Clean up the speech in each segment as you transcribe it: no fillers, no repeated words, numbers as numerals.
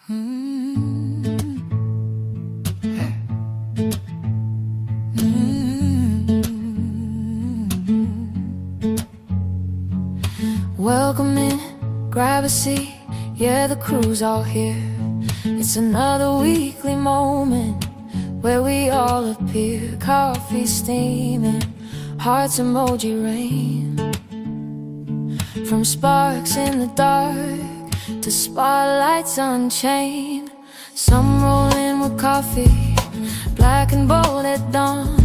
Welcome in, grab a seat, yeah, the crew's all here. It's another weekly moment where we all appear. Coffee steaming, hearts emoji rain. From sparks in the dark to spotlights unchained. Some roll in with coffee, black and bold at dawn.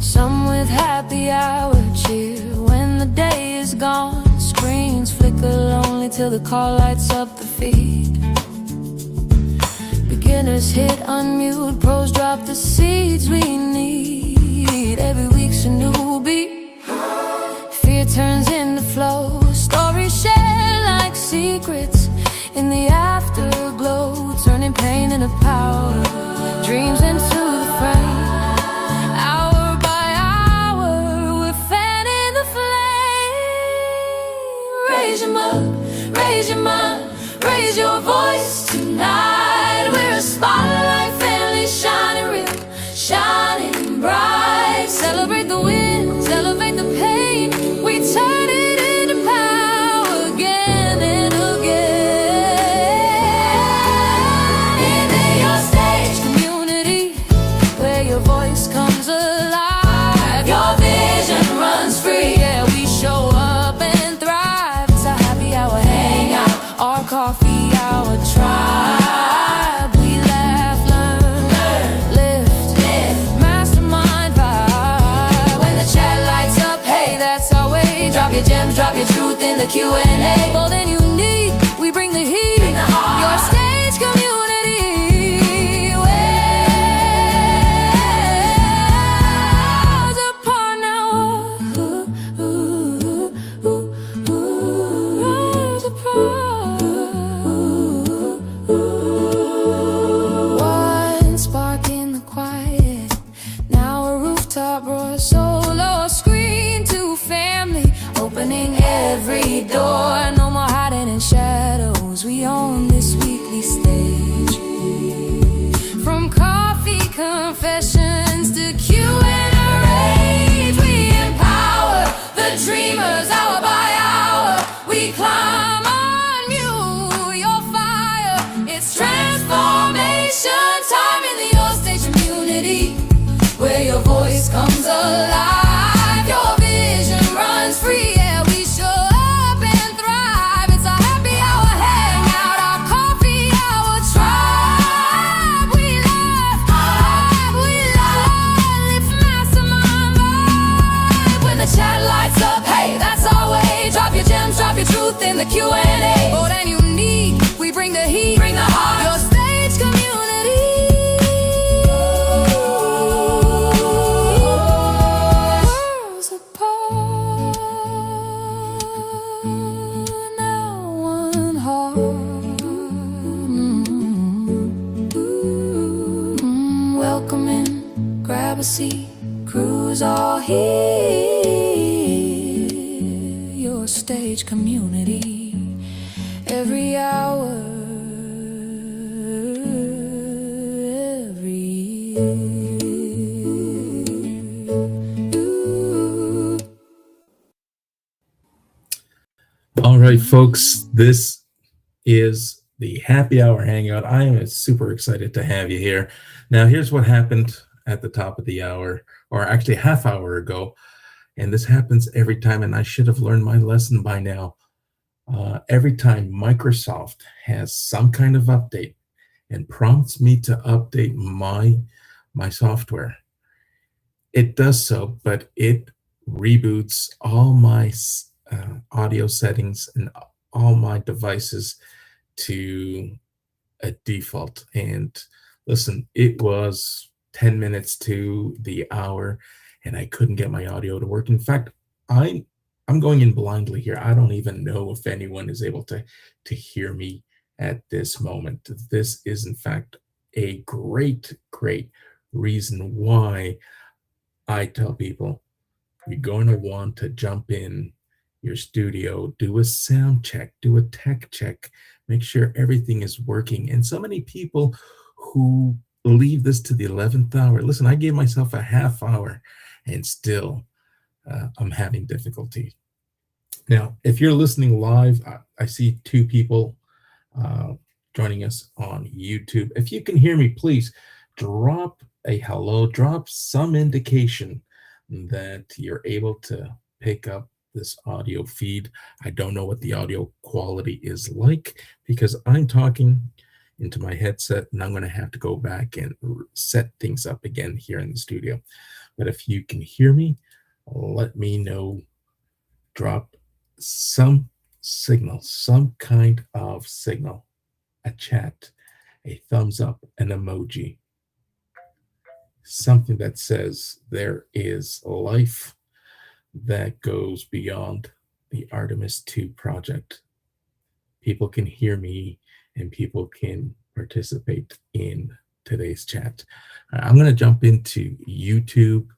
Some with happy hour cheer when the day is gone. Screens flicker lonely till the call lights up the feed. Beginners hit unmute, pros drop the seeds we need. Every week's a new beat, fear turns into flow. Stories shared like secrets in the afterglow, turning pain into power, dreams into the frame. Hour by hour, we're fanning the flame. Raise your mug, raise your mind, raise your voice tonight. We're a spotlight family, shining real, shining bright. Celebrate the wins, elevate the pain. We turn it into power again and again. Into your stage community, where your voice comes alive. Your vision runs free, yeah, we show up and thrive. It's a happy hour hangout, our coffee hour tribe. We laugh, learn, lift, mastermind vibe. When the chat lights up, hey, that's our way. Drop your gems, drop your truth in the Q&A. Bold and unique, we bring the heat. Your stage community, worlds apart now. Worlds apart. One spark in the quiet, now a rooftop roar. Solo screen to family, opening every door. No more hiding in shadows, we own this weekly stage. From coffee confessions to Q&A, we empower the dreamers hour by hour. We climb on you, your fire. It's transformation time in the Your Stage community, where your voice comes alive. Your vision runs free, yeah, we show up and thrive. It's a happy hour hangout, our coffee hour tribe. We laugh, lift mastermind vibe. When the chat lights up, hey, that's our way. Drop your gems, drop your truth in the Q&A. Bold and unique, we bring the heat, bring the heart. Your stage community, worlds apart, now one heart. Welcome in, grab a seat, crew's all here. Your stage community, every hour, every year. All right, folks, this is the Happy Hour Hangout. I am super excited to have you here. Now, here's what happened at the top of the hour, or actually a half hour ago. And this happens every time, and I should have learned my lesson by now. Every time Microsoft has some kind of update and prompts me to update my software, it does so, but it reboots all my audio settings and all my devices to a default. And listen, it was 10 minutes to the hour and I couldn't get my audio to work. In fact, I'm going in blindly here. I don't even know if anyone is able to hear me at this moment. This is in fact a great reason why I tell people you're going to want to jump in your studio, do a sound check, do a tech check, make sure everything is working. And so many people who leave this to the 11th hour. Listen, I gave myself a half hour and still I'm having difficulty. Now, if you're listening live, I see two people uh, joining us on YouTube. If you can hear me, please drop a hello, drop some indication that you're able to pick up this audio feed. I don't know what the audio quality is like because I'm talking into my headset and I'm going to have to go back and set things up again here in the studio. But if you can hear me, let me know. Drop some signal, some kind of signal, a chat, a thumbs up, an emoji, something that says there is life that goes beyond the Artemis 2 project. People can hear me and people can participate in today's chat. I'm going to jump into YouTube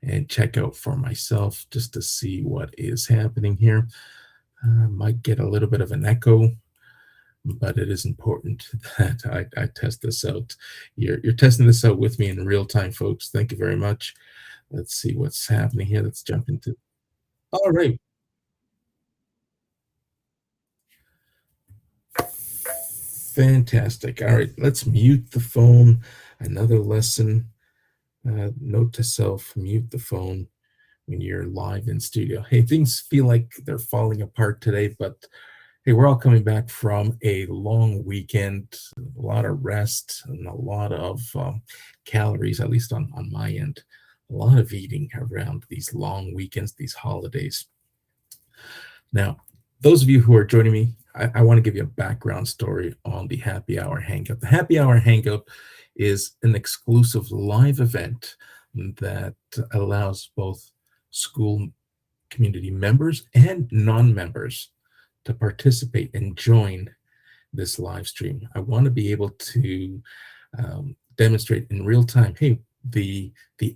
and check out for myself just to see what is happening here. Might get a little bit of an echo, but it is important that I test this out. You're testing this out with me in real time, folks. Thank you very much. Let's see what's happening here. Let's jump into. All right, fantastic. All right, let's mute the phone. Another lesson. Note to self: mute the phone when you're live in studio. Hey, things feel like they're falling apart today, but hey, we're all coming back from a long weekend, a lot of rest, and a lot of calories, at least on my end. A lot of eating around these long weekends, these holidays. Now, those of you who are joining me, I want to give you a background story on the Happy Hour Hangout. The Happy Hour Hangout is an exclusive live event that allows both Skool community members and non-members to participate and join this live stream. I want to be able to demonstrate in real time, hey, the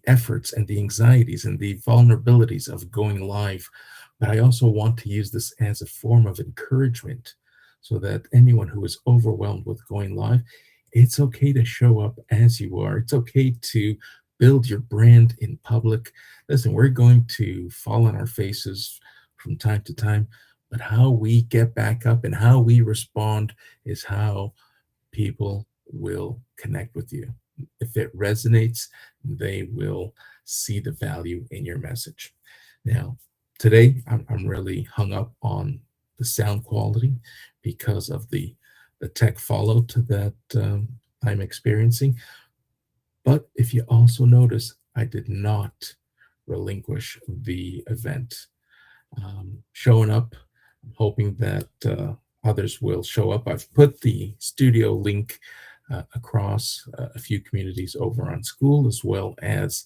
efforts and the anxieties and the vulnerabilities of going live, but I also want to use this as a form of encouragement so that anyone who is overwhelmed with going live, it's okay to show up as you are. It's okay to build your brand in public. Listen, we're going to fall on our faces from time to time, but how we get back up and how we respond is how people will connect with you. If it resonates, they will see the value in your message. Now, today, I'm really hung up on the sound quality because of the tech fallout that I'm experiencing. But if you also notice, I did not relinquish the event. Showing up, I'm hoping that others will show up. I've put the studio link across a few communities over on Skool, as well as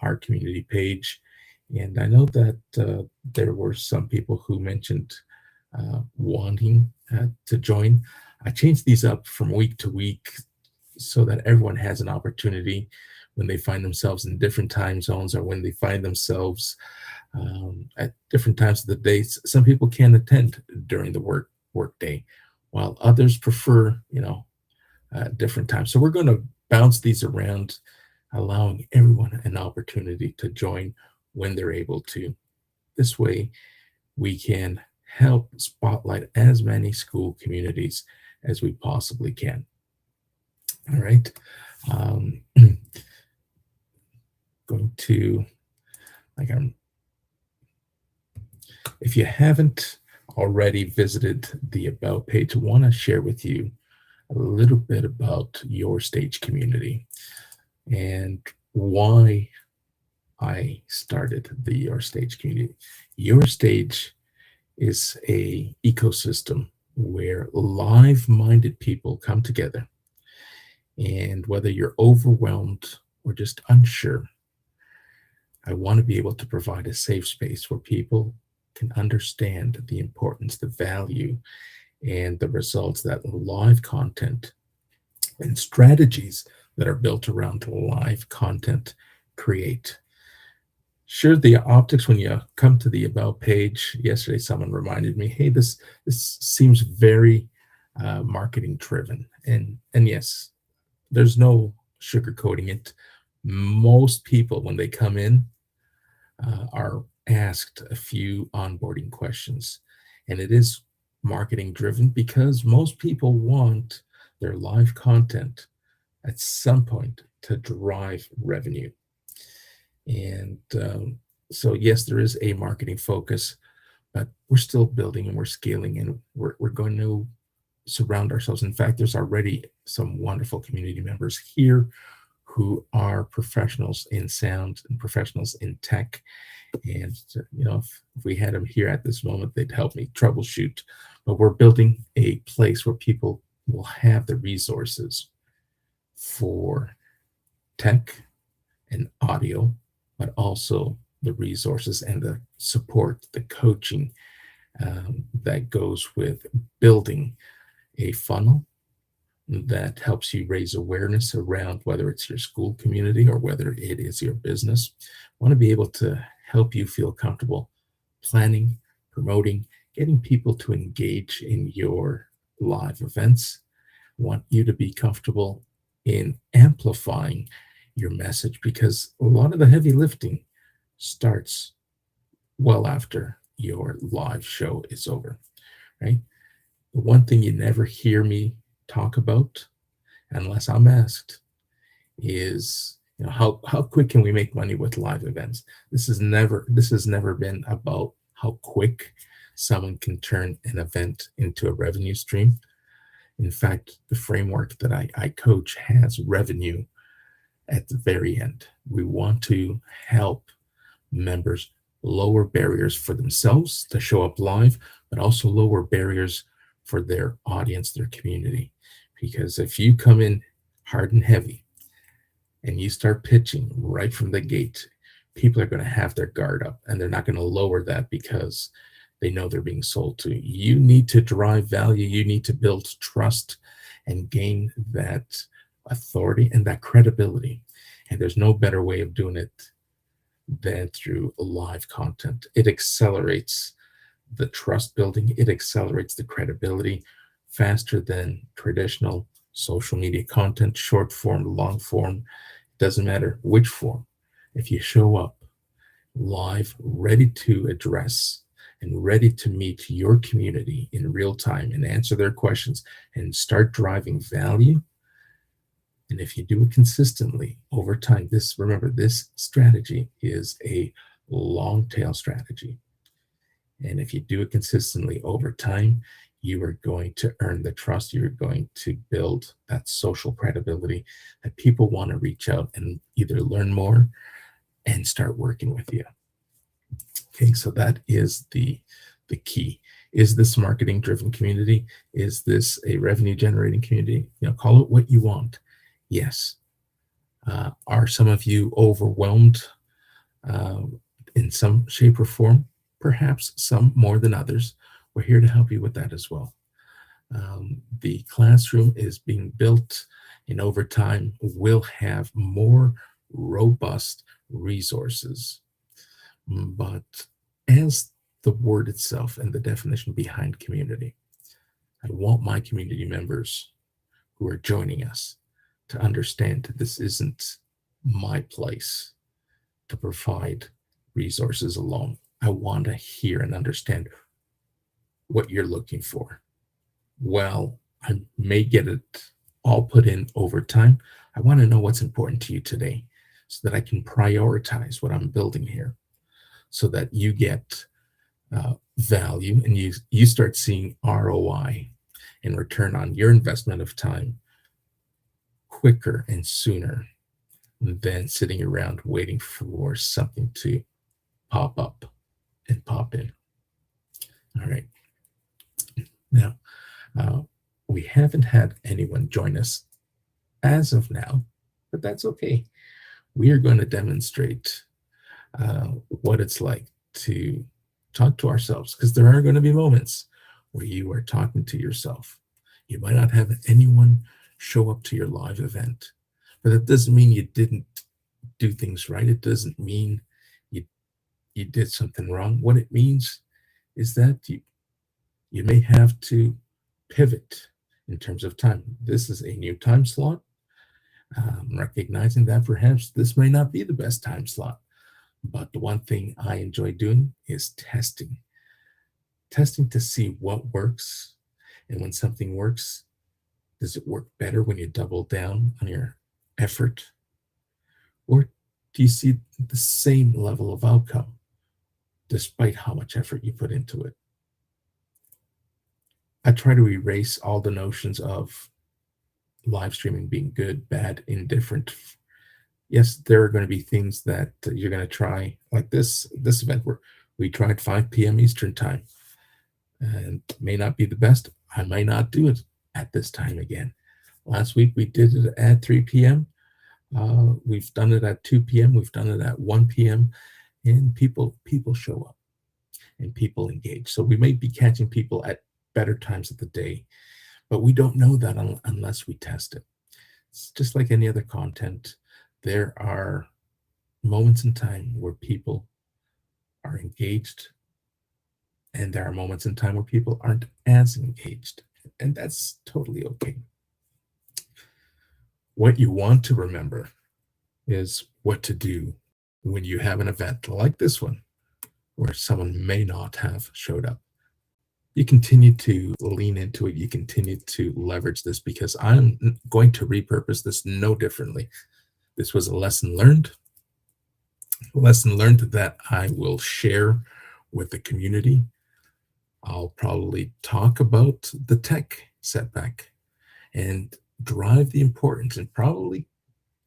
our community page. And I know that there were some people who mentioned wanting to join. I changed these up from week to week so that everyone has an opportunity when they find themselves in different time zones or when they find themselves at different times of the day. Some people can't attend during the work day, while others prefer, different times. So we're going to bounce these around, allowing everyone an opportunity to join when they're able to. This way, we can help spotlight as many Skool communities as we possibly can. All right. Going to, if you haven't already visited the About page, I want to share with you a little bit about Your Stage community and why I started the Your Stage community. Your Stage is a ecosystem where live-minded people come together. And whether you're overwhelmed or just unsure, I want to be able to provide a safe space where people can understand the importance, the value, and the results that live content and strategies that are built around live content create. Sure, the optics, when you come to the About page, yesterday someone reminded me, hey, this seems very marketing driven. And yes, there's no sugarcoating it. Most people, when they come in, are asked a few onboarding questions. And it is marketing driven because most people want their live content at some point to drive revenue. And so, yes, there is a marketing focus, but we're still building and we're scaling and we're going to surround ourselves. In fact, there's already some wonderful community members here who are professionals in sound and professionals in tech. And, if we had them here at this moment, they'd help me troubleshoot. But we're building a place where people will have the resources for tech and audio, but also the resources and the support, the coaching that goes with building a funnel that helps you raise awareness around whether it's your school community or whether it is your business. I want to be able to help you feel comfortable planning, promoting, getting people to engage in your live events. I want you to be comfortable in amplifying your message because a lot of the heavy lifting starts well after your live show is over, right? The one thing you never hear me talk about, unless I'm asked, is how quick can we make money with live events? This has never been about how quick someone can turn an event into a revenue stream. In fact, the framework that I coach has revenue at the very end. We want to help members lower barriers for themselves to show up live, but also lower barriers for their audience, their community. Because if you come in hard and heavy and you start pitching right from the gate, people are going to have their guard up and they're not going to lower that because they know they're being sold to. You need to drive value. You need to build trust and gain that authority and that credibility. And there's no better way of doing it than through live content. It accelerates the trust building. It accelerates the credibility faster than traditional social media content, short form, long form. Doesn't matter which form. If you show up live, ready to address and ready to meet your community in real time and answer their questions and start driving value, and if you do it consistently over time, remember, this strategy is a long tail strategy. And if you do it consistently over time, you are going to earn the trust. You're going to build that social credibility that people want to reach out and either learn more and start working with you. Okay, so that is the key. Is this marketing driven community? Is this a revenue generating community? Call it what you want. Yes. Are some of you overwhelmed in some shape or form? Perhaps some more than others. We're here to help you with that as well. The classroom is being built, and over time, we'll have more robust resources. But as the word itself and the definition behind community, I want my community members who are joining us to understand that this isn't my place to provide resources alone. I want to hear and understand what you're looking for. Well, I may get it all put in over time. I want to know what's important to you today so that I can prioritize what I'm building here so that you get value and you start seeing ROI and return on your investment of time quicker and sooner than sitting around waiting for something to pop up and pop in. All right. Now, we haven't had anyone join us as of now, but that's okay. We are going to demonstrate what it's like to talk to ourselves, because there are going to be moments where you are talking to yourself. You might not have anyone show up to your live event, but that doesn't mean you didn't do things right. It doesn't mean you did something wrong. What it means is that you may have to pivot. in terms of time. This is a new time slot. Recognizing that perhaps this may not be the best time slot. But the one thing I enjoy doing is testing to see what works. And when something works, does it work better when you double down on your effort? Or do you see the same level of outcome despite how much effort you put into it? I try to erase all the notions of live streaming being good, bad, indifferent. Yes, there are going to be things that you're going to try, like this event where we tried 5 p.m. Eastern time, and may not be the best. I might not do it at this time again. Last week we did it at 3 p.m. We've done it at 2 p.m. We've done it at 1 p.m. And people show up and people engage. So we may be catching people at better times of the day, but we don't know that unless we test it. It's just like any other content. There are moments in time where people are engaged, and there are moments in time where people aren't as engaged, and that's totally okay. What you want to remember is what to do when you have an event like this one, where someone may not have showed up. You continue to lean into it. You continue to leverage this, because I'm going to repurpose this no differently. This was a lesson learned that I will share with the community. I'll probably talk about the tech setback and drive the importance, and probably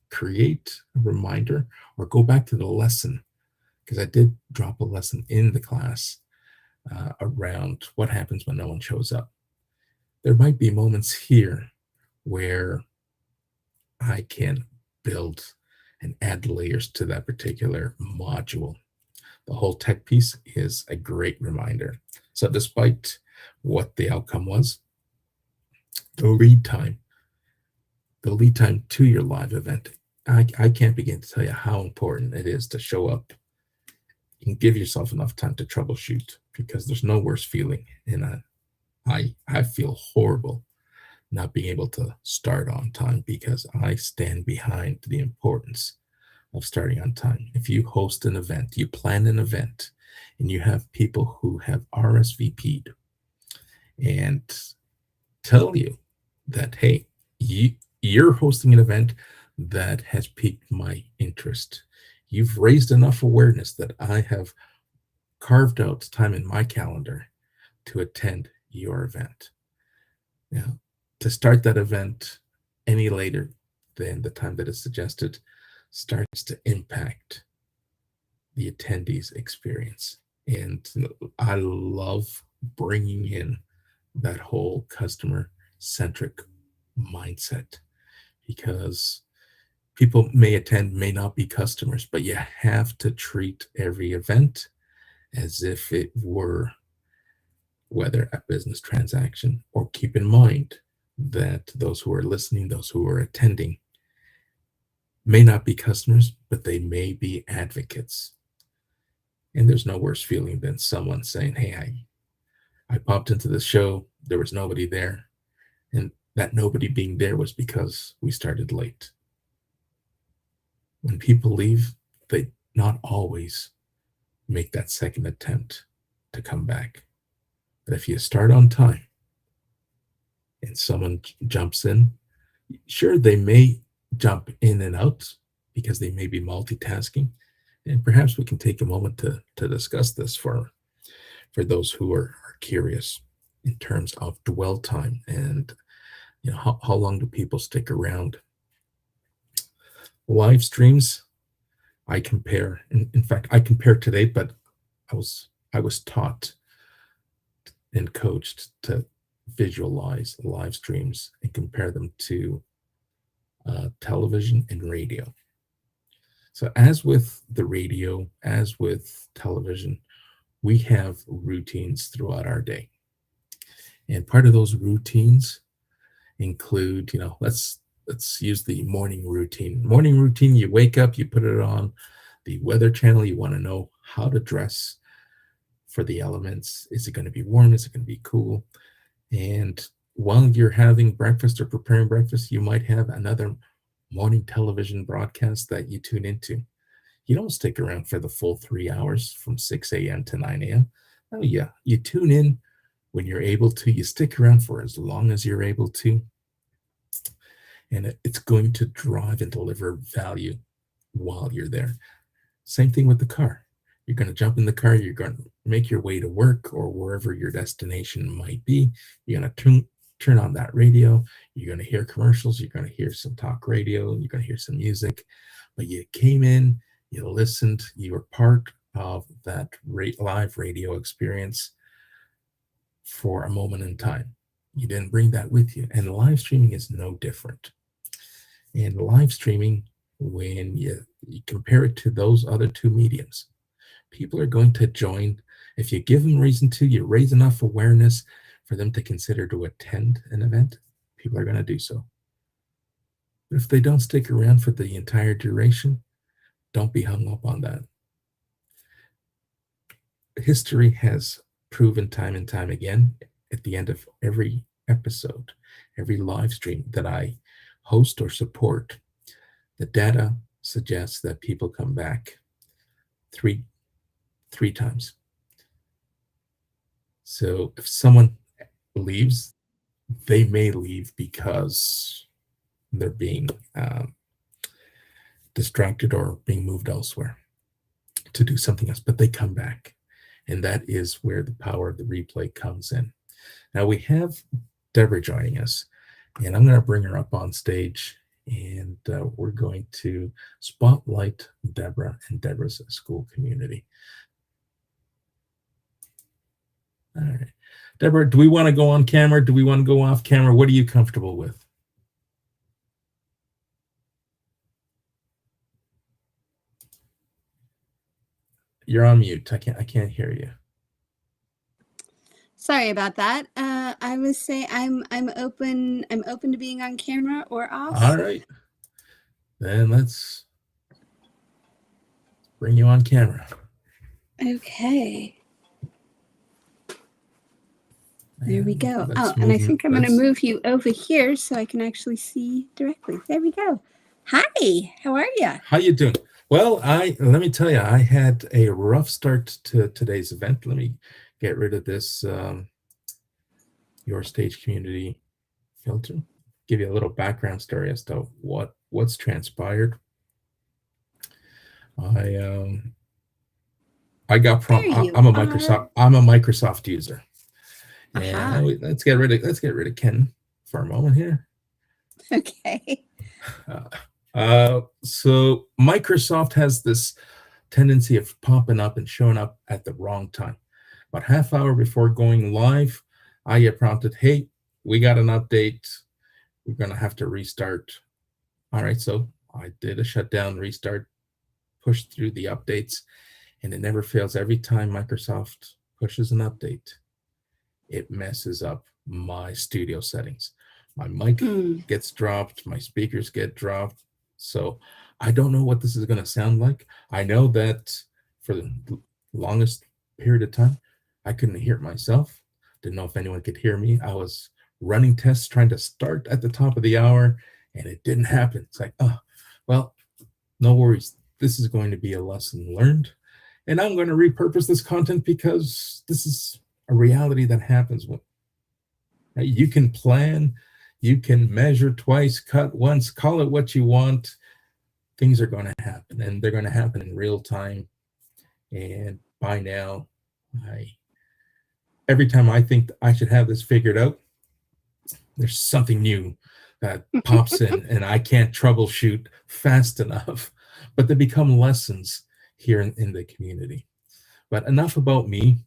create a reminder or go back to the lesson, because I did drop a lesson in the class around what happens when no one shows up. There might be moments here where I can build and add layers to that particular module. The whole tech piece is a great reminder. So despite what the outcome was, the lead time to your live event, I can't begin to tell you how important it is to show up and give yourself enough time to troubleshoot, because there's no worse feeling. And I feel horrible not being able to start on time, because I stand behind the importance of starting on time. If you host an event, you plan an event, and you have people who have RSVP'd and tell you that, hey, you're hosting an event that has piqued my interest. You've raised enough awareness that I have carved out time in my calendar to attend your event. Now, to start that event any later than the time that is suggested starts to impact the attendees' experience. And I love bringing in that whole customer-centric mindset, because people may attend, may not be customers, but you have to treat every event as if it were, whether a business transaction, or keep in mind that those who are listening, those who are attending, may not be customers, but they may be advocates. And there's no worse feeling than someone saying, hey, I popped into the show, there was nobody there, and that nobody being there was because we started late. When people leave, they not always make that second attempt to come back. But if you start on time and someone jumps in, sure, they may jump in and out because they may be multitasking. And perhaps we can take a moment to discuss this for those who are curious in terms of dwell time, and how long do people stick around. Live streams, I compare. In fact, I compare today, but I was taught and coached to visualize live streams and compare them to television and radio. So as with the radio, as with television, we have routines throughout our day. And part of those routines include, let's use the morning routine. Morning routine, you wake up, you put it on the weather channel, you want to know how to dress for the elements. Is it going to be warm? Is it going to be cool? And while you're having breakfast or preparing breakfast, you might have another morning television broadcast that you tune into. You don't stick around for the full 3 hours from 6 a.m. to 9 a.m. Oh, yeah. You tune in when you're able to. You stick around for as long as you're able to. And it's going to drive and deliver value while you're there. Same thing with the car. You're going to jump in the car. You're going to make your way to work or wherever your destination might be. You're going to turn on that radio. You're going to hear commercials. You're going to hear some talk radio. You're going to hear some music. But you came in, you listened, you were part of that live radio experience for a moment in time. You didn't bring that with you. And live streaming is no different. And live streaming, when you compare it to those other two mediums, people are going to join. If you give them reason to, you raise enough awareness for them to consider to attend an event, people are going to do so. But if they don't stick around for the entire duration, don't be hung up on that. History has proven time and time again, at the end of every episode, every live stream that I host or support, the data suggests that people come back three times. So if someone leaves, they may leave because they're being distracted or being moved elsewhere to do something else, but they come back. And that is where the power of the replay comes in. Now we have Deborah joining us, and I'm going to bring her up on stage, and we're going to spotlight Deborah and Deborah's Skool community. All right. Deborah, do we want to go on camera? Do we want to go off camera? What are you comfortable with? You're on mute. I can't hear you. Sorry about that. I was saying I'm open to being on camera or off. All right. Then let's bring you on camera. Okay. There we go. Oh, and I think I'm going to move you over here so I can actually see directly. There we go. Hi, how are you? How you doing? Well, let me tell you, I had a rough start to today's event. Let me get rid of this your stage community filter. Give you a little background story as to what's transpired. I got I'm a Microsoft user. And let's get rid of Ken for a moment here. Okay. So Microsoft has this tendency of popping up and showing up at the wrong time. About half hour before going live, I get prompted, hey, we got an update. We're going to have to restart. All right, so I did a shutdown, restart, pushed through the updates, and it never fails. Every time Microsoft pushes an update, it messes up my studio settings. My mic gets dropped, my speakers get dropped. So I don't know what this is going to sound like. I know that for the longest period of time, I couldn't hear it myself. Didn't know if anyone could hear me. I was running tests, trying to start at the top of the hour, and it didn't happen. It's like, oh, well, no worries. This is going to be a lesson learned. And I'm going to repurpose this content because this is a reality that happens. When you can plan, you can measure twice, cut once, call it what you want. Things are going to happen, and they're going to happen in real time. And by now, every time I think I should have this figured out, there's something new that pops in, and I can't troubleshoot fast enough. But they become lessons here in the community. But enough about me.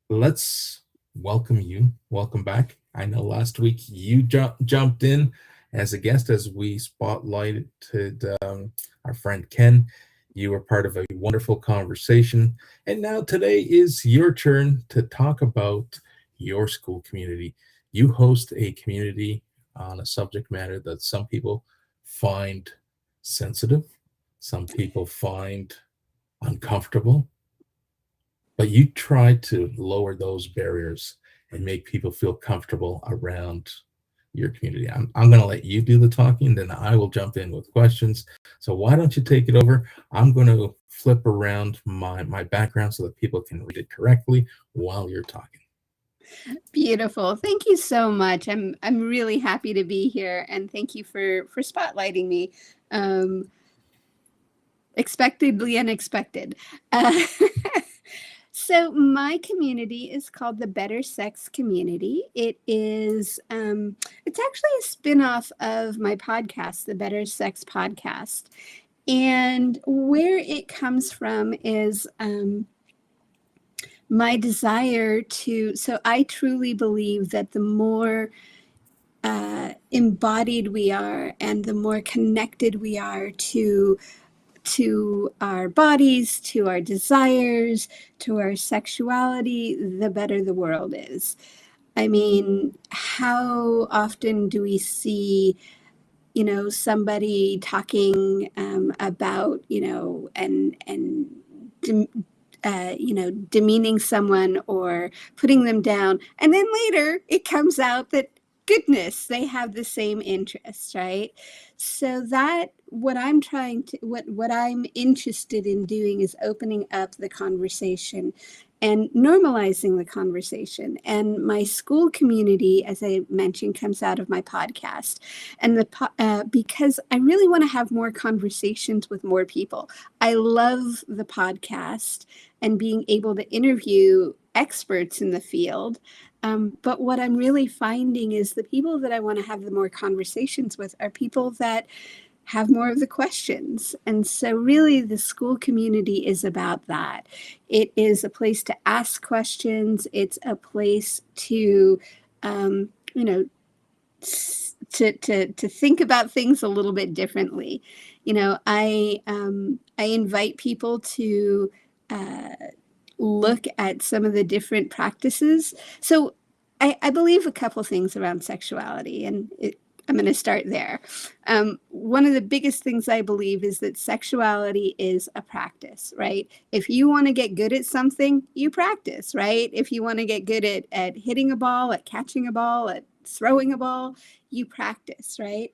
Let's welcome you. Welcome back. I know last week you jumped in as a guest as we spotlighted our friend Ken. You were part of a wonderful conversation. And now today is your turn to talk about your Skool community. You host a community on a subject matter that some people find sensitive, some people find uncomfortable, but you try to lower those barriers and make people feel comfortable around your community. I'm going to let you do the talking, then I will jump in with questions. So why don't you take it over? I'm going to flip around my background so that people can read it correctly while you're talking. Beautiful. Thank you so much. I'm really happy to be here, and thank you for spotlighting me. Expectedly unexpected. So my community is called the Better Sex Community. It is, it's actually a spinoff of my podcast, the Better Sex Podcast. And where it comes from is my desire to, so I truly believe that the more embodied we are and the more connected we are to our bodies, to our desires, to our sexuality, the better the world is. I mean, how often do we see, somebody talking about, demeaning someone or putting them down, and then later it comes out that goodness, they have the same interests, right? So that what I'm interested in doing is opening up the conversation and normalizing the conversation. And my Skool community, as I mentioned, comes out of my podcast. And because I really want to have more conversations with more people. I love the podcast and being able to interview experts in the field. But what I'm really finding is the people that I want to have the more conversations with are people that have more of the questions. And so really the Skool community is about that. It is a place to ask questions. It's a place to, to think about things a little bit differently. I invite people to look at some of the different practices. So I believe a couple things around sexuality, and I'm going to start there. One of the biggest things I believe is that sexuality is a practice, right? If you want to get good at something, you practice, right? If you want to get good at hitting a ball, at catching a ball, at throwing a ball, you practice, right?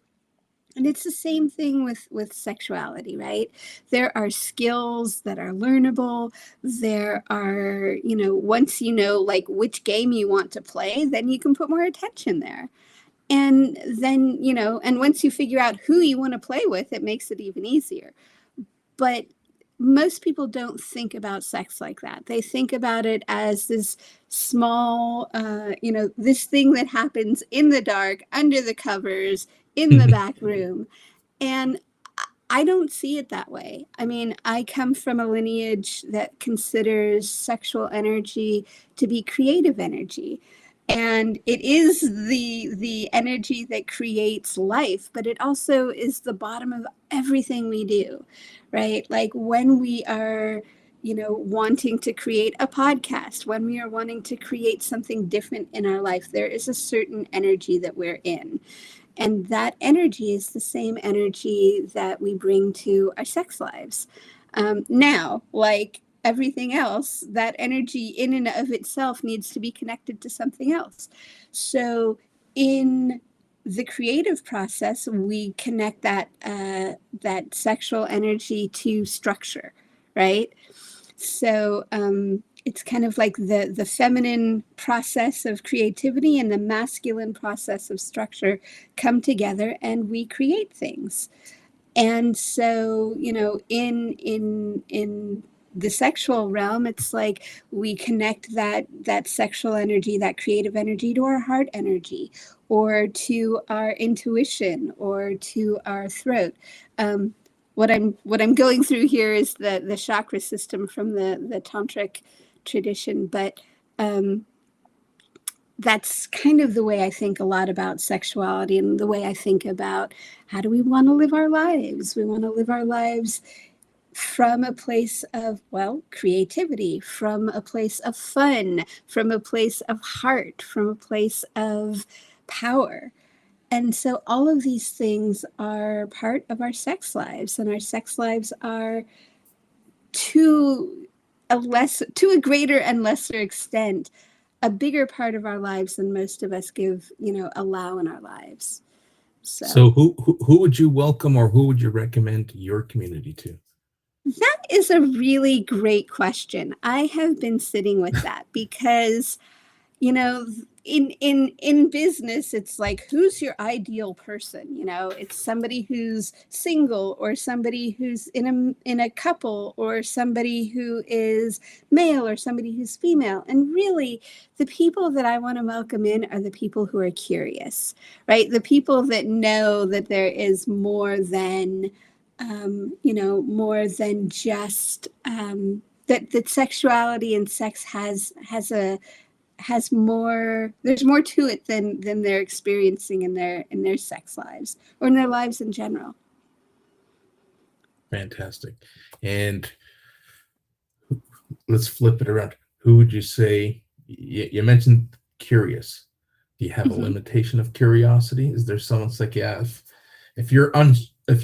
And it's the same thing with sexuality, right? There are skills that are learnable. There are, once you know, like which game you want to play, then you can put more attention there. And then, and once you figure out who you want to play with, it makes it even easier. But most people don't think about sex like that. They think about it as this small, this thing that happens in the dark, under the covers, in the back room. And I don't see it that way. I mean, I come from a lineage that considers sexual energy to be creative energy. And it is the energy that creates life, but it also is the bottom of everything we do, right? Like when we are, wanting to create a podcast, when we are wanting to create something different in our life, there is a certain energy that we're in. And that energy is the same energy that we bring to our sex lives. Now, like everything else, that energy in and of itself needs to be connected to something else. So in the creative process, we connect that sexual energy to structure, right? So it's kind of like the feminine process of creativity and the masculine process of structure come together and we create things. And so, in the sexual realm, it's like we connect that sexual energy, that creative energy to our heart energy or to our intuition or to our throat. What I'm going through here is the chakra system from the tantric tradition, but that's kind of the way I think a lot about sexuality and the way I think about how do we want to live our lives. We want to live our lives from a place of, creativity, from a place of fun, from a place of heart, from a place of power. And so all of these things are part of our sex lives, and our sex lives are to a greater and lesser extent a bigger part of our lives than most of us give, allow in our lives. So who would you welcome, or who would you recommend your community to? That is a really great question. I have been sitting with that because, in business, it's like, who's your ideal person? It's somebody who's single, or somebody who's in a couple, or somebody who is male, or somebody who's female. And really, the people that I want to welcome in are the people who are curious, right? The people that know that there is more than more than just that sexuality and sex has more. There's more to it than they're experiencing in their sex lives, or in their lives in general. Fantastic. And let's flip it around. Who would you say? You mentioned curious. Do you have a limitation of curiosity? Is there someone like, yeah, if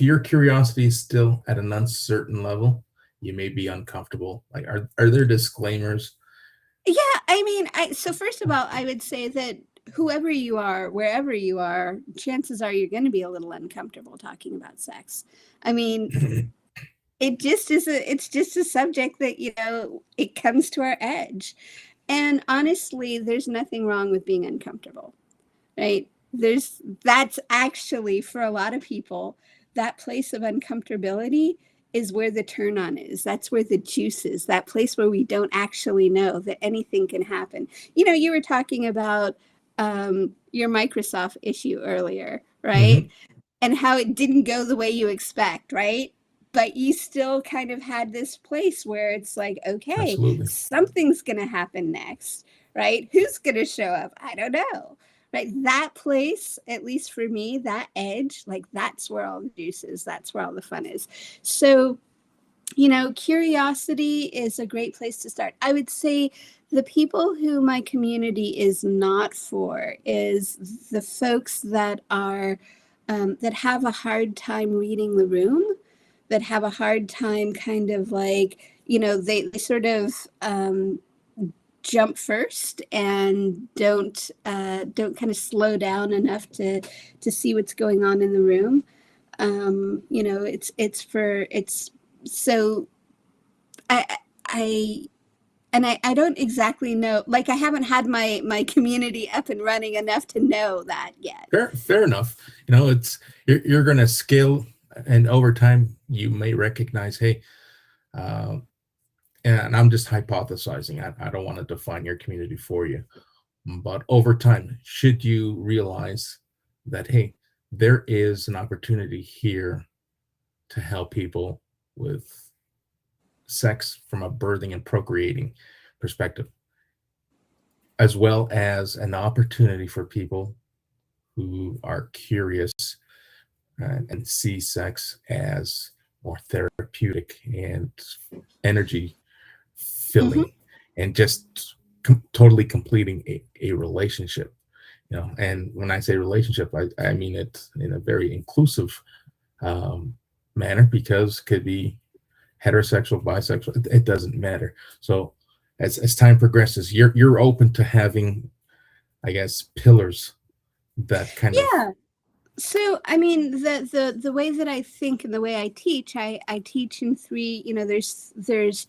your curiosity is still at an uncertain level, you may be uncomfortable. Like, are there disclaimers? Yeah, so first of all, I would say that whoever you are, wherever you are, chances are you're going to be a little uncomfortable talking about sex. I mean, it's just a subject that, it comes to our edge. And honestly, there's nothing wrong with being uncomfortable, right? That's actually, for a lot of people, that place of uncomfortability is where the turn on is. That's where the juice is, that place where we don't actually know that anything can happen. You were talking about your Microsoft issue earlier, right? And how it didn't go the way you expect, right? But you still kind of had this place where it's like, okay, Absolutely. something's going to happen next, right? Who's going to show up? I don't know. Right. That place, at least for me, that edge, like, that's where all the juice is. That's where all the fun is. So, curiosity is a great place to start. I would say the people who my community is not for is the folks that are that have a hard time reading the room, that have a hard time kind of like, they sort of jump first and don't kind of slow down enough to see what's going on in the room. It's so I don't exactly know, like, I haven't had my community up and running enough to know that yet. Fair enough. It's you're going to scale, and over time you may recognize, hey, and I'm just hypothesizing. I don't want to define your community for you, but over time, should you realize that, hey, there is an opportunity here to help people with sex from a birthing and procreating perspective, as well as an opportunity for people who are curious and see sex as more therapeutic and energy filling, and just totally completing a relationship. And when I say relationship, I mean it in a very inclusive manner, because it could be heterosexual, bisexual, it doesn't matter. So as time progresses, you're open to having, I guess, pillars that kind of. So, the way that I think and the way I teach, I teach in three. There's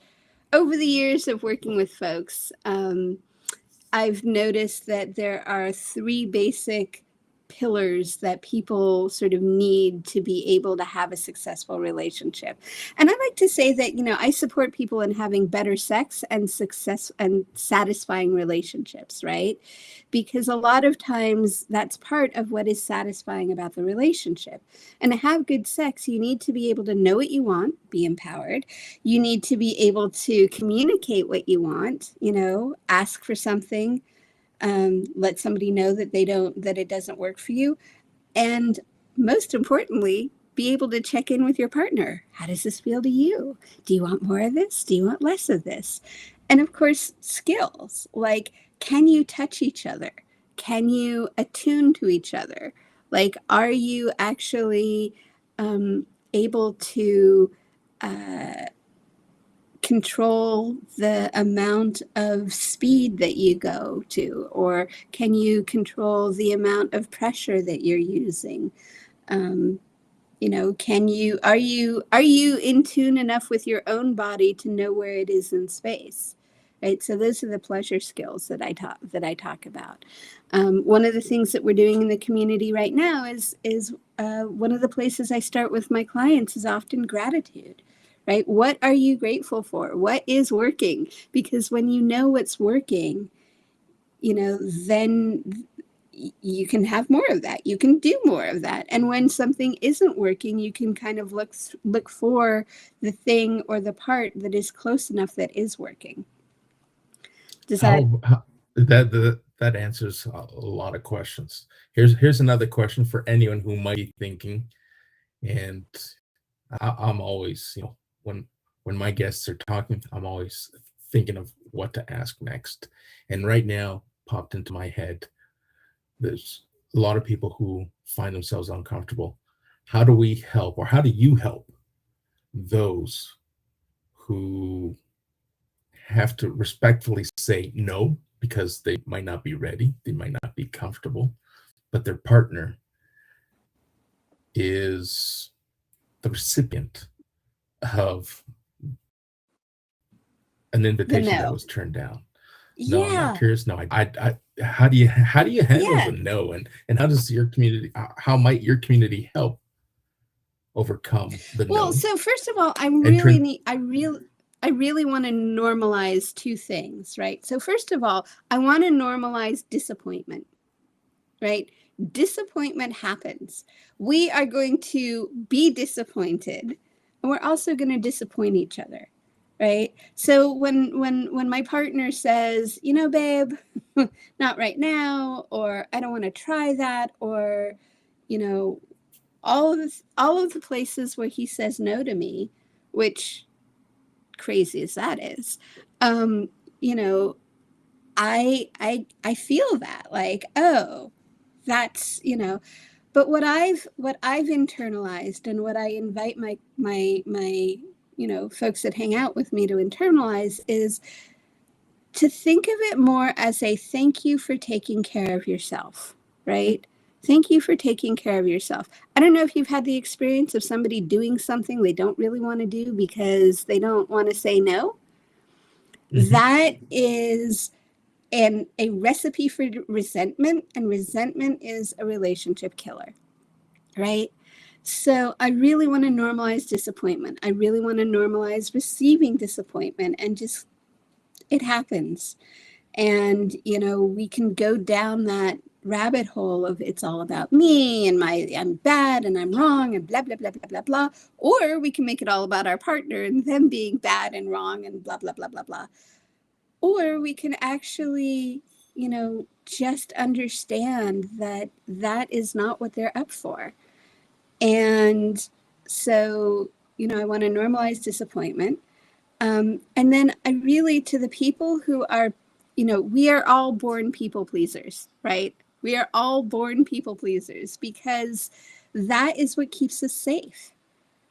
over the years of working with folks, I've noticed that there are three basic pillars that people sort of need to be able to have a successful relationship. And I like to say that, I support people in having better sex and success and satisfying relationships, right? Because a lot of times that's part of what is satisfying about the relationship. And to have good sex, you need to be able to know what you want, be empowered. You need to be able to communicate what you want, ask for something, let somebody know that that it doesn't work for you. And most importantly, be able to check in with your partner. How does this feel to you? Do you want more of this? Do you want less of this? And of course, skills, like, can you touch each other? Can you attune to each other? Like, are you actually able to control the amount of speed that you go to, or can you control the amount of pressure that you're using? You know, are you in tune enough with your own body to know where it is in space? Right. So those are the pleasure skills that I talk about. One of the things that we're doing in the community right now is one of the places I start with my clients is often gratitude. Right. What are you grateful for? What is working? Because when you know what's working, you know, then you can have more of that. You can do more of that. And when something isn't working, you can kind of look for the thing or the part that is close enough that is working. Does that? That answers a lot of questions. Here's another question for anyone who might be thinking, and I'm always, you know, when my guests are talking, I'm always thinking of what to ask next. And right now, popped into my head, there's a lot of people who find themselves uncomfortable. How do we help, or how do you help those who have to respectfully say no because they might not be ready, they might not be comfortable, but their partner is the recipient of an invitation that No. was turned down? No, I'm not Yeah. curious. No, I how do you handle Yeah. the no, and how does your community, how might your community help overcome the Well, no so first of all, I and really want to normalize two things, right? So first of all, I want to normalize disappointment, right? Disappointment happens. We are going to be disappointed, and we're also going to disappoint each other, right? So when my partner says, you know, babe, not right now, or I don't want to try that, or, you know, all of the places where he says no to me, which crazy as that is, you know, I feel that, like, oh, that's, you know, but what I've internalized, and what I invite my you know, folks that hang out with me to internalize, is to think of it more as a thank you for taking care of yourself, right? Thank you for taking care of yourself. I don't know if you've had the experience of somebody doing something they don't really want to do because they don't want to say no. That is a recipe for resentment, and resentment is a relationship killer, right? So I really want to normalize disappointment. I really want to normalize receiving disappointment, and just, it happens. And, you know, we can go down that rabbit hole of it's all about me and I'm bad and I'm wrong and blah, blah, blah, blah, blah, blah. Or we can make it all about our partner and them being bad and wrong and blah, blah, blah, blah, blah. Or we can actually, you know, just understand that that is not what they're up for. And so, you know, I want to normalize disappointment. And then I really, to the people who are, you know, we are all born people pleasers, right? We are all born people pleasers because that is what keeps us safe,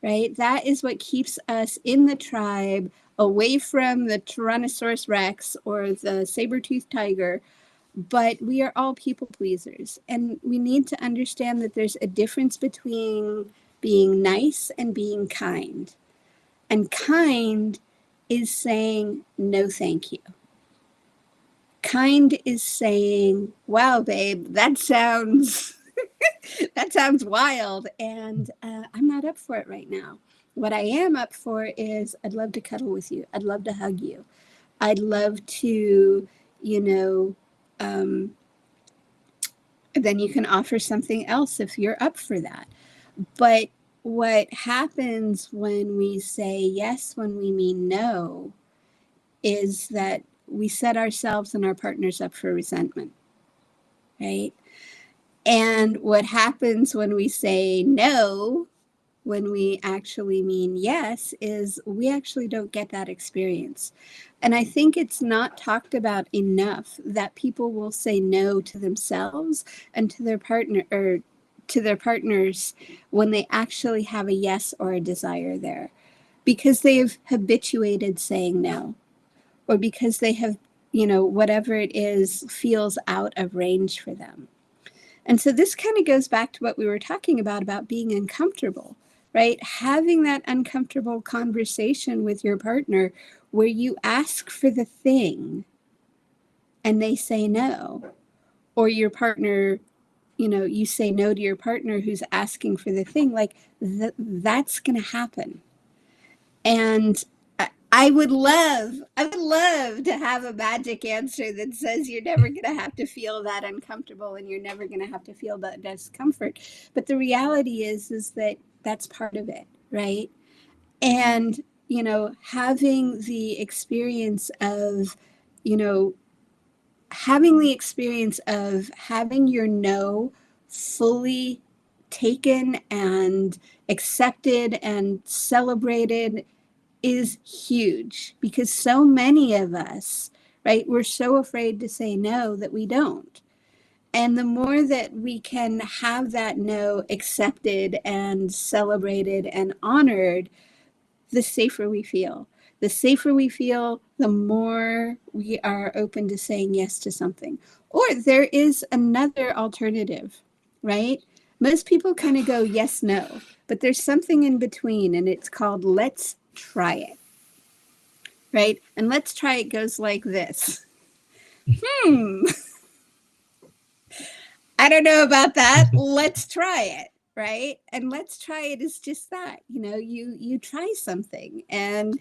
right? That is what keeps us in the tribe, away from the Tyrannosaurus Rex or the saber-toothed tiger. But we are all people pleasers. And we need to understand that there's a difference between being nice and being kind. And kind is saying, no, thank you. Kind is saying, wow, babe, that sounds that sounds wild, and I'm not up for it right now. What I am up for is I'd love to cuddle with you. I'd love to hug you. I'd love to, you know, then you can offer something else if you're up for that. But what happens when we say yes when we mean no is that we set ourselves and our partners up for resentment, right? And what happens when we say no, when we actually mean yes, is we actually don't get that experience. And I think it's not talked about enough that people will say no to themselves and to their partner, or to their partners, when they actually have a yes or a desire there. because they've habituated saying no, or because they have, whatever it is feels out of range for them. And so this kind of goes back to what we were talking about being uncomfortable, right? Having that uncomfortable conversation with your partner where you ask for the thing and they say no, or your partner, you say no to your partner who's asking for the thing, like that's going to happen. And I would love to have a magic answer that says you're never going to have to feel that uncomfortable and you're never going to have to feel that discomfort. But the reality is that that's part of it, right? And, having the experience of, having your no fully taken and accepted and celebrated is huge, because so many of us, right, we're so afraid to say no that we don't. And the more that we can have that no accepted and celebrated and honored, the safer we feel. The safer we feel, the more we are open to saying yes to something. Or there is another alternative, right? Most people kind of go yes, no, but there's something in between, and it's called let's try it, right? And let's try it goes like this. I don't know about that. Let's try it, right? And let's try it is just that. You try something, and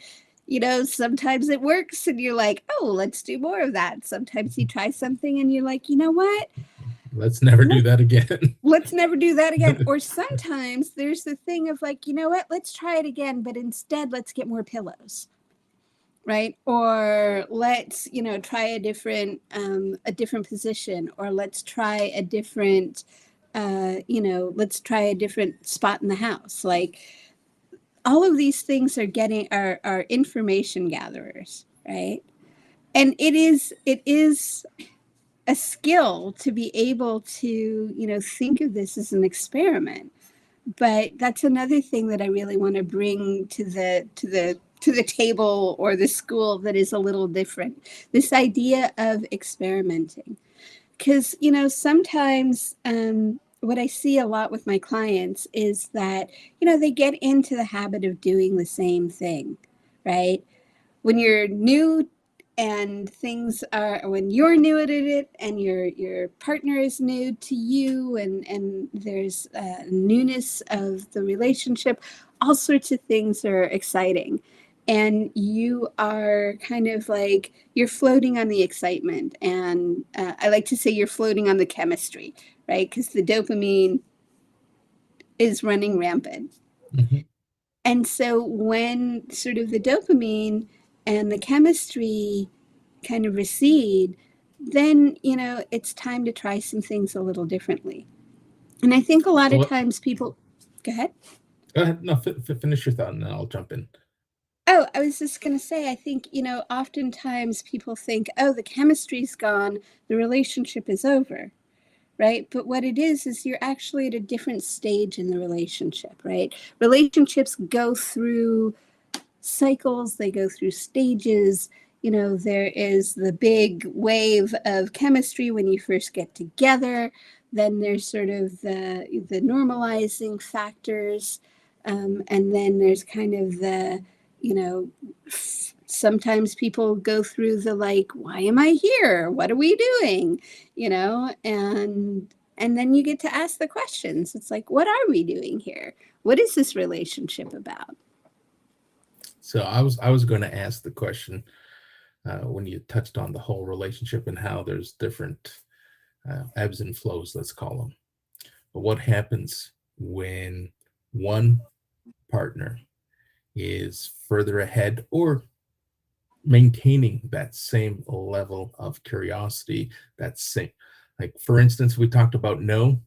sometimes it works and you're like, oh, let's do more of that. Sometimes you try something and you're like, you know what? Let's never do that again. Let's never do that again. Or sometimes there's the thing of like, you know what? Let's try it again, but instead let's get more pillows. Right? Or let's, try a different position, or let's try a different, let's try a different spot in the house. Like all of these things are information gatherers, right? And it is a skill to be able to, think of this as an experiment. But that's another thing that I really want to bring to the table or the school that is a little different. This idea of experimenting. Because, sometimes what I see a lot with my clients is that, they get into the habit of doing the same thing, right? When you're new and when you're new at it and your partner is new to you, and there's newness of the relationship, all sorts of things are exciting, and you are kind of like you're floating on the excitement, and I like to say you're floating on the chemistry, right? Because the dopamine is running rampant. Mm-hmm. And so when sort of the dopamine and the chemistry kind of recede, then, it's time to try some things a little differently. And I think a lot of times people, go ahead. Go ahead. No, finish your thought and then I'll jump in. Oh, I was just going to say, I think, oftentimes people think, oh, the chemistry's gone, the relationship is over. Right? But what it is you're actually at a different stage in the relationship, right? Relationships go through cycles, they go through stages. There is the big wave of chemistry when you first get together. Then there's sort of the normalizing factors. And then there's kind of the, sometimes people go through the like, why am I here? What are we doing? And then you get to ask the questions. It's like, what are we doing here? What is this relationship about? So I was going to ask the question when you touched on the whole relationship and how there's different ebbs and flows, let's call them. But what happens when one partner is further ahead or maintaining that same level of curiosity, that same, like for instance, we talked about no,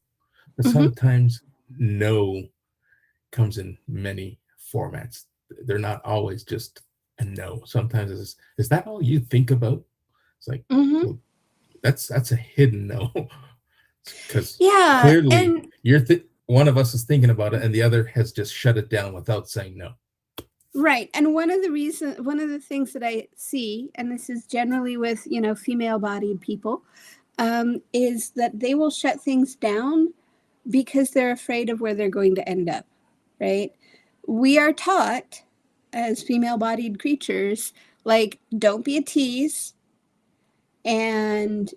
but sometimes no comes in many formats. They're not always just a no. Sometimes it's, is that all you think about? It's like, well, that's a hidden no, because clearly and one of us is thinking about it and the other has just shut it down without saying no. Right. And one of the things that I see, and this is generally with, female bodied people, is that they will shut things down because they're afraid of where they're going to end up. Right. We are taught as female bodied creatures, like, don't be a tease. And,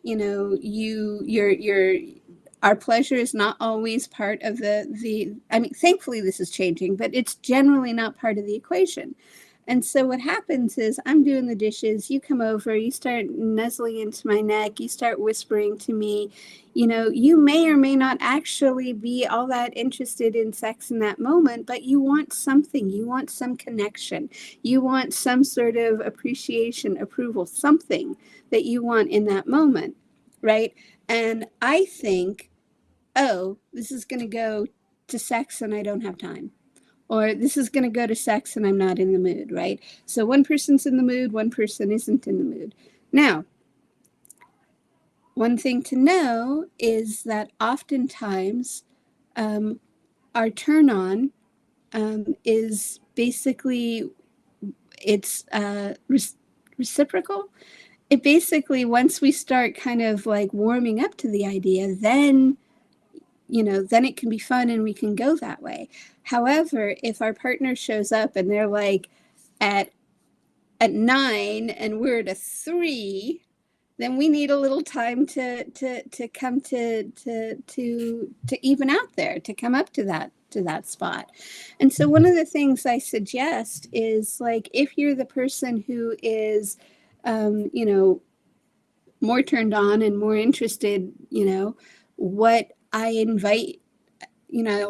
our pleasure is not always part of I mean, thankfully this is changing, but it's generally not part of the equation. And so what happens is I'm doing the dishes, you come over, you start nuzzling into my neck, you start whispering to me, you may or may not actually be all that interested in sex in that moment, but you want something, you want some connection, you want some sort of appreciation, approval, something that you want in that moment, right? And I think, oh, this is going to go to sex and I don't have time. Or this is going to go to sex and I'm not in the mood, right? So one person's in the mood, one person isn't in the mood. Now, one thing to know is that oftentimes our turn on is basically, it's reciprocal. It basically, once we start kind of like warming up to the idea, then then it can be fun and we can go that way. However, if our partner shows up and they're like at 9 and we're at a 3, then we need a little time to come to even out there, to come up to that spot. And so one of the things I suggest is, like, if you're the person who is more turned on and more interested, what I'll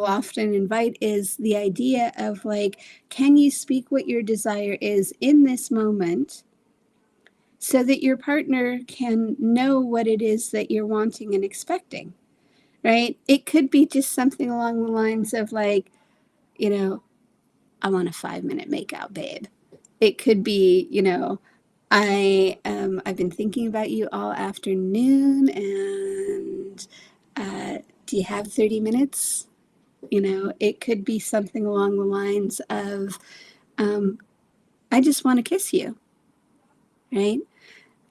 often invite is the idea of, like, can you speak what your desire is in this moment so that your partner can know what it is that you're wanting and expecting, right? It could be just something along the lines of, like, I want a 5-minute makeout, babe. It could be, I've been thinking about you all afternoon, and do you have 30 minutes? It could be something along the lines of, I just want to kiss you, right?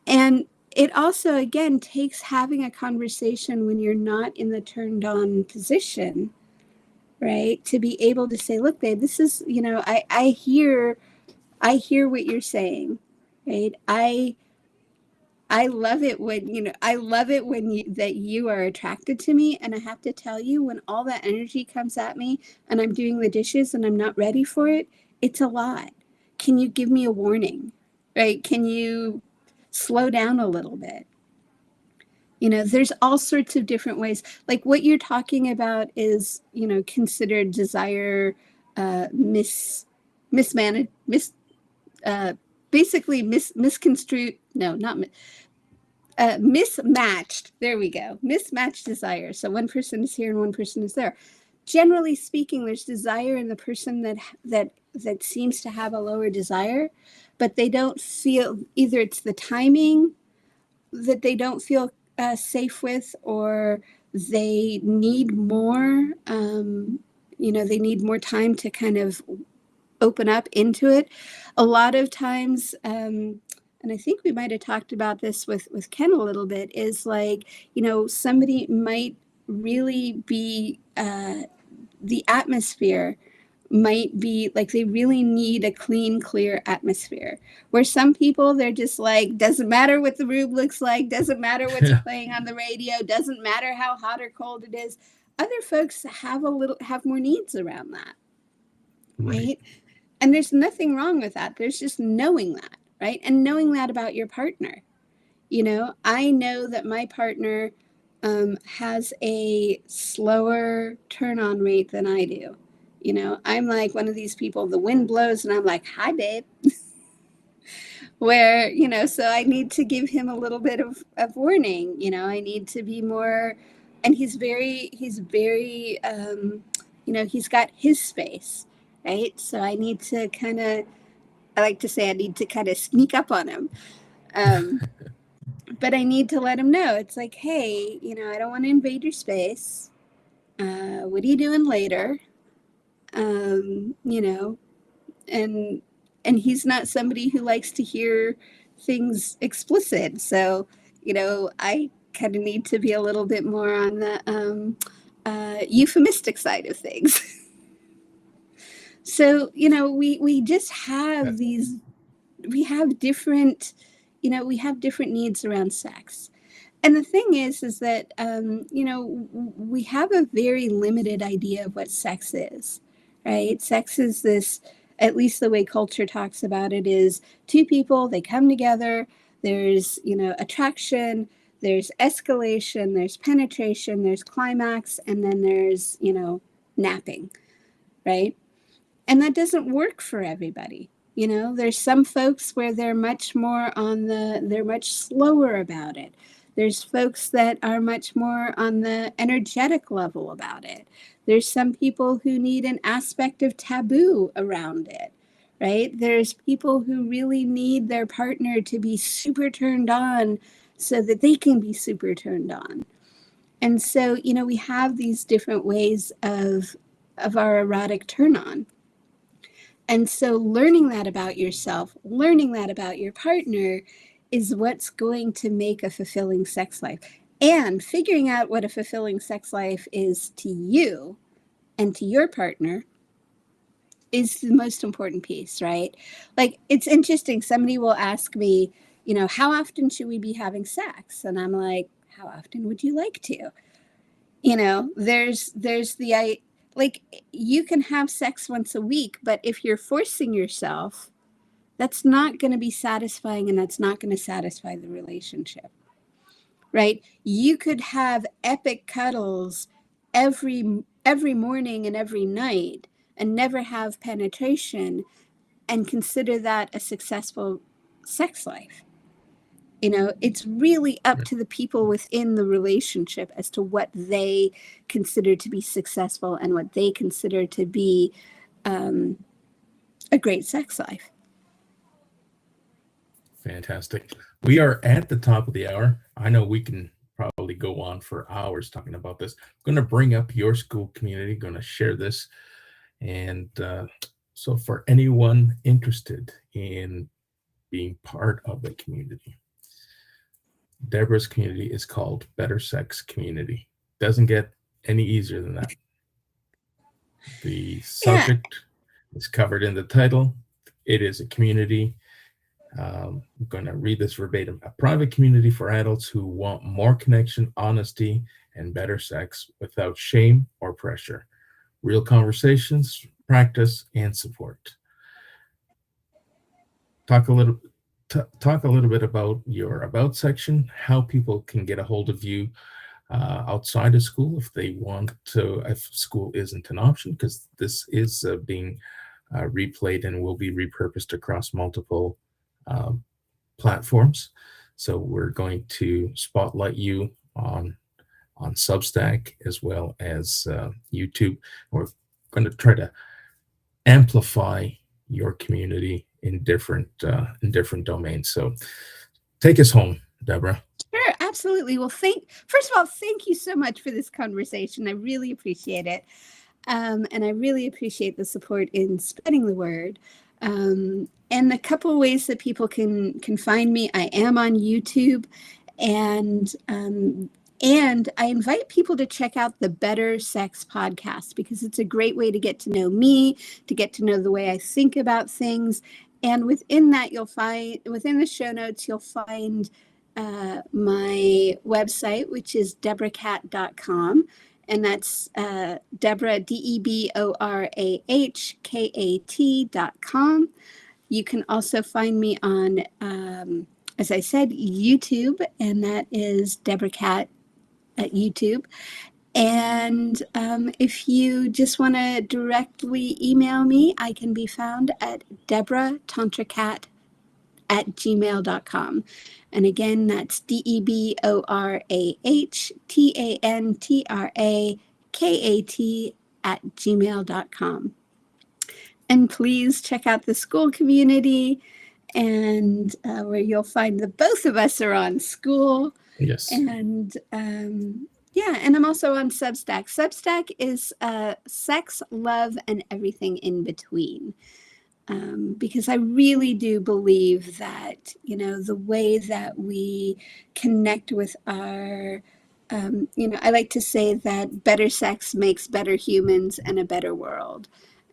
And it also, again, takes having a conversation when you're not in the turned on position, right? To be able to say, look, babe, this is, I hear what you're saying, right? I love it when, that you are attracted to me. And I have to tell you, when all that energy comes at me and I'm doing the dishes and I'm not ready for it, it's a lot. Can you give me a warning, right? Can you slow down a little bit? There's all sorts of different ways. Like what you're talking about is, considered desire, mismanaged, basically misconstrued. No, not mismatched. There we go. Mismatched desire. So one person is here and one person is there. Generally speaking, there's desire in the person that seems to have a lower desire, but they don't feel, either it's the timing that they don't feel safe with, or they need more. They need more time to kind of open up into it. A lot of times, and I think we might have talked about this with Ken a little bit, is like, somebody might really be, the atmosphere might be like, they really need a clean, clear atmosphere, where some people, they're just like, doesn't matter what the room looks like, doesn't matter what's playing on the radio, doesn't matter how hot or cold it is. Other folks have more needs around that, right? And there's nothing wrong with that. There's just knowing that, right? And knowing that about your partner. I know that my partner has a slower turn on rate than I do. I'm like one of these people, the wind blows and I'm like, hi, babe. Where, so I need to give him a little bit of warning. I need to be more, and he's very, he's got his space, right? So I need to kind of, I like to say, I need to kind of sneak up on him. But I need to let him know. It's like, hey, I don't want to invade your space. What are you doing later? And and he's not somebody who likes to hear things explicit. So, I kind of need to be a little bit more on the euphemistic side of things. So, we just have these, we have different, we have different needs around sex. And the thing is that, we have a very limited idea of what sex is, right? Sex is this, at least the way culture talks about it, is two people, they come together, there's, attraction, there's escalation, there's penetration, there's climax, and then there's, napping, right? And that doesn't work for everybody. There's some folks where they're much slower about it. There's folks that are much more on the energetic level about it. There's some people who need an aspect of taboo around it, right? There's people who really need their partner to be super turned on so that they can be super turned on. And so, we have these different ways of our erotic turn on. And so learning that about yourself, learning that about your partner is what's going to make a fulfilling sex life. And figuring out what a fulfilling sex life is to you and to your partner is the most important piece, right? Like, it's interesting. Somebody will ask me, how often should we be having sex? And I'm like, how often would you like to? There's like, you can have sex once a week, but if you're forcing yourself, that's not going to be satisfying, and that's not going to satisfy the relationship, right? You could have epic cuddles every morning and every night and never have penetration and consider that a successful sex life. It's really up to the people within the relationship as to what they consider to be successful and what they consider to be a great sex life. Fantastic. We are at the top of the hour. I know we can probably go on for hours talking about this. I'm going to bring up your Skool community, going to share this. And so for anyone interested in being part of the community, Deborah's community is called Better Sex Community. Doesn't get any easier than that. The subject is covered in the title. It is a community. I'm going to read this verbatim. A private community for adults who want more connection, honesty, and better sex without shame or pressure. Real conversations, practice, and support. Talk a little bit about your About section, how people can get a hold of you outside of Skool if they want to, if Skool isn't an option, because this is being replayed and will be repurposed across multiple platforms. So we're going to spotlight you on Substack as well as YouTube. We're going to try to amplify your community in different domains. So take us home, Deborah. Sure, absolutely. Well, first of all, thank you so much for this conversation. I really appreciate it. And I really appreciate the support in spreading the word. And a couple of ways that people can find me. I am on YouTube, and I invite people to check out the Better Sex podcast, because it's a great way to get to know me, to get to know the way I think about things. And within that, within the show notes, you'll find my website, which is deborahcat.com. And that's Deborah, DeborahKat.com. You can also find me on, as I said, YouTube, and that is Deborah Cat at YouTube. And if you just want to directly email me, I can be found at deborahtantracat@gmail.com. And again, that's DeborahTantrakat@gmail.com. And please check out the Skool community, and where you'll find the both of us are on Skool. Yes. And and I'm also on Substack. Substack is sex, love, and everything in between. because I really do believe that, you know, the way that we connect with our, you know, I like to say that better sex makes better humans and a better world.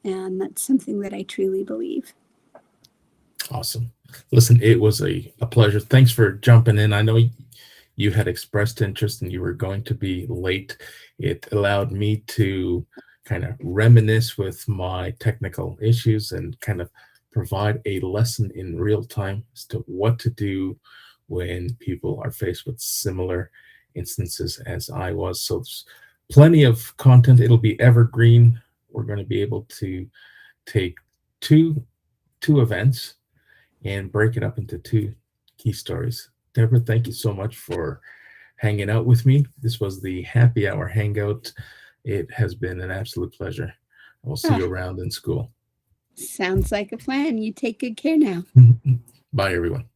And that's something that I truly believe. Awesome. Listen, it was a pleasure. Thanks for jumping in. I know you had expressed interest and you were going to be late. It allowed me to kind of reminisce with my technical issues and kind of provide a lesson in real time as to what to do when people are faced with similar instances as I was. So there's plenty of content. It'll be evergreen. We're going to be able to take two events and break it up into two key stories. Deborah, thank you so much for hanging out with me. This was the Happy Hour Hangout. It has been an absolute pleasure. We'll see you around in school. Sounds like a plan. You take good care now. Bye, everyone.